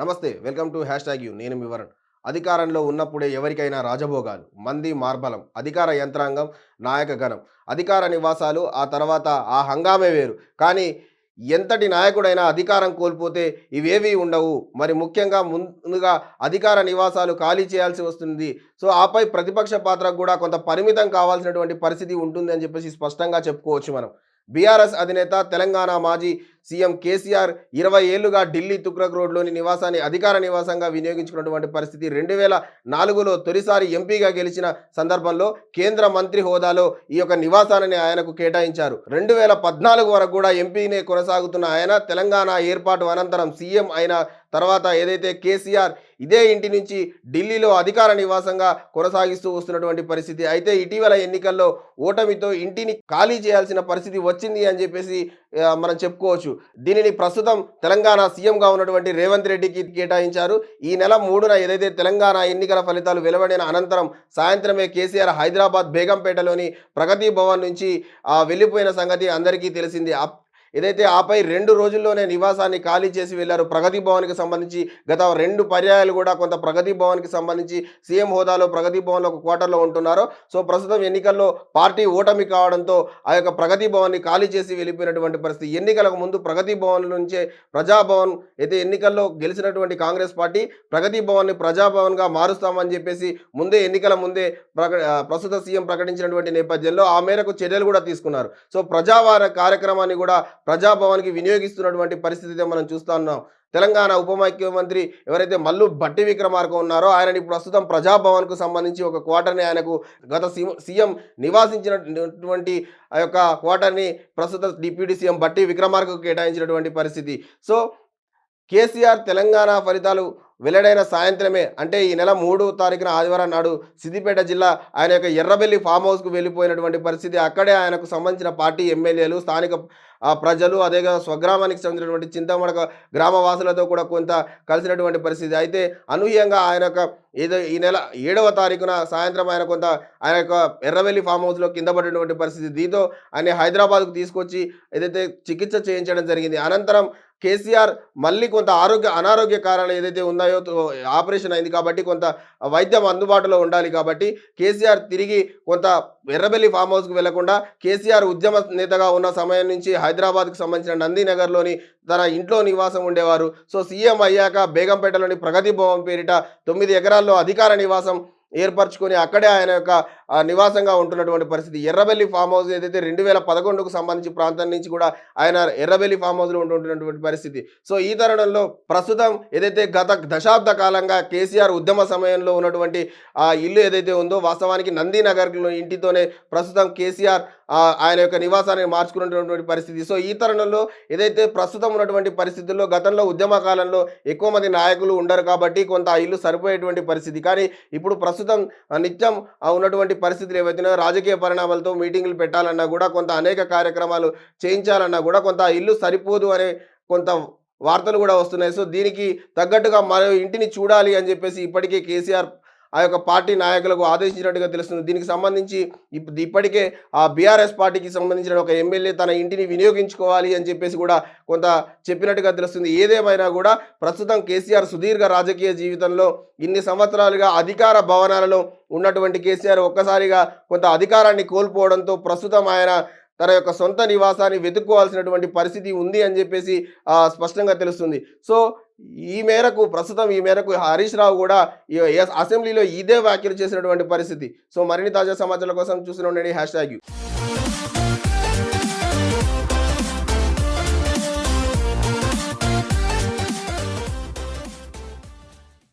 నమస్తే. Welcome to you. నేను మీ వరుణ్. అధికారంలో ఉన్నప్పుడే ఎవరికైనా రాజభోగాలు, మంది మార్బలం, అధికార యంత్రాంగం, నాయక గణం, అధికార నివాసాలు, ఆ తర్వాత ఆ హంగామే వేరు. కానీ ఎంతటి నాయకుడైనా అధికారం కోల్పోతే ఇవేవీ ఉండవు. మరి ముఖ్యంగా ముందుగా అధికార నివాసాలు ఖాళీ చేయాల్సి వస్తుంది. సో, ఆపై ప్రతిపక్ష పాత్రకు కూడా కొంత పరిమితం కావాల్సినటువంటి పరిస్థితి ఉంటుంది అని చెప్పేసి స్పష్టంగా చెప్పుకోవచ్చు మనం. బీఆర్ఎస్ అధినేత తెలంగాణ మాజీ సీఎం కేసీఆర్ 20 ఏళ్లుగా ఢిల్లీ తుగ్లక్ రోడ్లోని నివాసాన్ని అధికార నివాసంగా వినియోగించుకున్నటువంటి పరిస్థితి. 2004లో తొలిసారి ఎంపీగా గెలిచిన సందర్భంలో కేంద్ర మంత్రి హోదాలో ఈ యొక్క నివాసాన్ని ఆయనకు కేటాయించారు. 2014 వరకు కూడా ఎంపీనే కొనసాగుతున్న ఆయన తెలంగాణ ఏర్పాటు అనంతరం సీఎం అయిన తర్వాత ఏదైతే కేసీఆర్ ఇదే ఇంటి నుంచి ఢిల్లీలో అధికార నివాసంగా కొనసాగిస్తూ వస్తున్నటువంటి పరిస్థితి. అయితే ఇటీవల ఎన్నికల్లో ఓటమితో ఇంటిని ఖాళీ చేయాల్సిన పరిస్థితి వచ్చింది అని చెప్పేసి మనం చెప్పుకోవచ్చు. దీనిని ప్రస్తుతం తెలంగాణ సీఎంగా ఉన్నటువంటి రేవంత్ రెడ్డికి కేటాయించారు. ఈ నెల 3న ఏదైతే తెలంగాణ ఎన్నికల ఫలితాలు వెలువడిన అనంతరం సాయంత్రమే కేసీఆర్ హైదరాబాద్ బేగంపేటలోని ప్రగతి భవన్ నుంచి వెళ్ళిపోయిన సంగతి అందరికీ తెలిసింది. ఏదైతే ఆపై 2 రోజుల్లోనే నివాసాన్ని ఖాళీ చేసి వెళ్లారు. ప్రగతి భవన్కి సంబంధించి గత 2 పర్యాయాలు కూడా కొంత ప్రగతి భవన్కి సంబంధించి సీఎం హోదాలో ప్రగతి భవన్లో ఒక క్వార్టర్లో ఉంటున్నారు. సో, ప్రస్తుతం ఎన్నికల్లో పార్టీ ఓటమి కావడంతో ఆ యొక్క ప్రగతి భవన్ని ఖాళీ చేసి వెళ్ళిపోయినటువంటి పరిస్థితి. ఎన్నికలకు ముందు ప్రగతి భవన్ నుంచే ప్రజాభవన్ అయితే ఎన్నికల్లో గెలిచినటువంటి కాంగ్రెస్ పార్టీ ప్రగతి భవన్ని ప్రజాభవన్గా మారుస్తామని చెప్పేసి ఎన్నికల ముందే ప్రస్తుత సీఎం ప్రకటించినటువంటి నేపథ్యంలో ఆ మేరకు చర్యలు కూడా తీసుకున్నారు. సో, ప్రజావార కార్యక్రమాన్ని కూడా ప్రజాభవన్కి వినియోగిస్తున్నటువంటి పరిస్థితి మనం చూస్తా ఉన్నాం. తెలంగాణ ఉప ముఖ్యమంత్రి ఎవరైతే మల్లు భట్టి విక్రమార్క ఉన్నారో ఆయనని ప్రస్తుతం ప్రజాభవన్కు సంబంధించి ఒక క్వార్టర్ని ఆయనకు గత సీఎం నివాసించినటువంటి ఆ యొక్క క్వార్టర్ని ప్రస్తుత డిప్యూటీ సీఎం భట్టి విక్రమార్కకు కేటాయించినటువంటి పరిస్థితి. సో, కేసీఆర్ తెలంగాణ ఫలితాలు వెల్లడైన సాయంత్రమే అంటే ఈ నెల 3వ తారీఖున ఆదివారం నాడు సిద్దిపేట జిల్లా ఆయన యొక్క ఎర్రబెల్లి ఫామ్ హౌస్కు వెళ్ళిపోయినటువంటి పరిస్థితి. అక్కడే ఆయనకు సంబంధించిన పార్టీ ఎమ్మెల్యేలు, స్థానిక ప్రజలు, అదేగా స్వగ్రామానికి చెందినటువంటి చింతమడక గ్రామవాసులతో కూడా కొంత కలిసినటువంటి పరిస్థితి. అయితే అనూహ్యంగా ఆయన యొక్క ఈ నెల 7వ తారీఖున సాయంత్రం ఆయన యొక్క ఎర్రవెల్లి ఫామ్ హౌస్లో కింద పడినటువంటి పరిస్థితి. దీంతో ఆయన హైదరాబాద్కు తీసుకొచ్చి ఏదైతే చికిత్స చేయించడం జరిగింది. అనంతరం కేసీఆర్ మళ్ళీ కొంత అనారోగ్య కారణాలు ఏదైతే ఉన్నాయో ఆపరేషన్ అయింది కాబట్టి కొంత వైద్యం అందుబాటులో ఉండాలి కాబట్టి కేసీఆర్ తిరిగి కొంత ఎర్రబెల్లి ఫామ్ హౌస్కు వెళ్లకుండా కేసీఆర్ ఉద్యమ నేతగా ఉన్న సమయం నుంచి హైదరాబాద్కు సంబంధించిన నందినగర్లోని తన ఇంట్లో నివాసం ఉండేవారు. సో, సీఎం అయ్యాక బేగంపేటలోని ప్రగతి భవన్ పేరిట 9 ఎకరాల్లో అధికార నివాసం ఏర్పరచుకొని అక్కడే ఆయన యొక్క నివాసంగా ఉంటున్నటువంటి పరిస్థితి. ఎర్రబెల్లి ఫామ్ హౌస్ ఏదైతే 2011కు సంబంధించి ప్రాంతం నుంచి కూడా ఆయన ఎర్రబెల్లి ఫామ్ హౌస్లో ఉంటున్నటువంటి పరిస్థితి. సో, ఈ తరుణంలో ప్రస్తుతం ఏదైతే గత దశాబ్ద కాలంగా కేసీఆర్ ఉద్యమ సమయంలో ఉన్నటువంటి ఆ ఇల్లు ఏదైతే ఉందో వాస్తవానికి నందినగర్లో ఇంటితోనే ప్రస్తుతం కేసీఆర్ ఆయన యొక్క నివాసాన్ని మార్చుకున్నటువంటి పరిస్థితి. సో, ఈ తరుణంలో ఏదైతే ప్రస్తుతం ఉన్నటువంటి పరిస్థితుల్లో గతంలో ఉద్యమ కాలంలో ఎక్కువ మంది నాయకులు ఉండరు కాబట్టి కొంత ఆ ఇల్లు సరిపోయేటువంటి పరిస్థితి. కానీ ఇప్పుడు ప్రస్తుతం నిత్యం ఉన్నటువంటి పరిస్థితులు ఏవైతున్నాయో రాజకీయ పరిణామాలతో మీటింగులు పెట్టాలన్నా కూడా కొంత అనేక కార్యక్రమాలు చేయించాలన్నా కూడా కొంత ఇల్లు సరిపోదు అనే కొంత వార్తలు కూడా వస్తున్నాయి. సో, దీనికి తగ్గట్టుగా మరో ఇంటిని చూడాలి అని చెప్పేసి ఇప్పటికే కేసీఆర్ ఆ యొక్క పార్టీ నాయకులకు ఆదేశించినట్టుగా తెలుస్తుంది. దీనికి సంబంధించి ఇప్పటికే ఆ బీఆర్ఎస్ పార్టీకి సంబంధించిన ఒక ఎమ్మెల్యే తన ఇంటిని వినియోగించుకోవాలి అని చెప్పేసి కూడా కొంత చెప్పినట్టుగా తెలుస్తుంది. ఏదేమైనా కూడా ప్రస్తుతం కేసీఆర్ సుదీర్ఘ రాజకీయ జీవితంలో ఇన్ని సంవత్సరాలుగా అధికార భవనాలలో ఉన్నటువంటి కేసీఆర్ ఒక్కసారిగా కొంత అధికారాన్ని కోల్పోవడంతో ప్రస్తుతం ఆయన తన యొక్క సొంత నివాసాన్ని వెతుక్కోవాల్సినటువంటి పరిస్థితి ఉంది అని చెప్పేసి స్పష్టంగా తెలుస్తుంది. సో, ప్రస్తుతం ఈ మేరకు హరీష్ రావు కూడా అసెంబ్లీలో ఇదే వ్యాఖ్యలు చేసినటువంటి పరిస్థితి. సో, మరిన్ని తాజా సమాచారాల కోసం చూస్తూనే ఉండండి. #.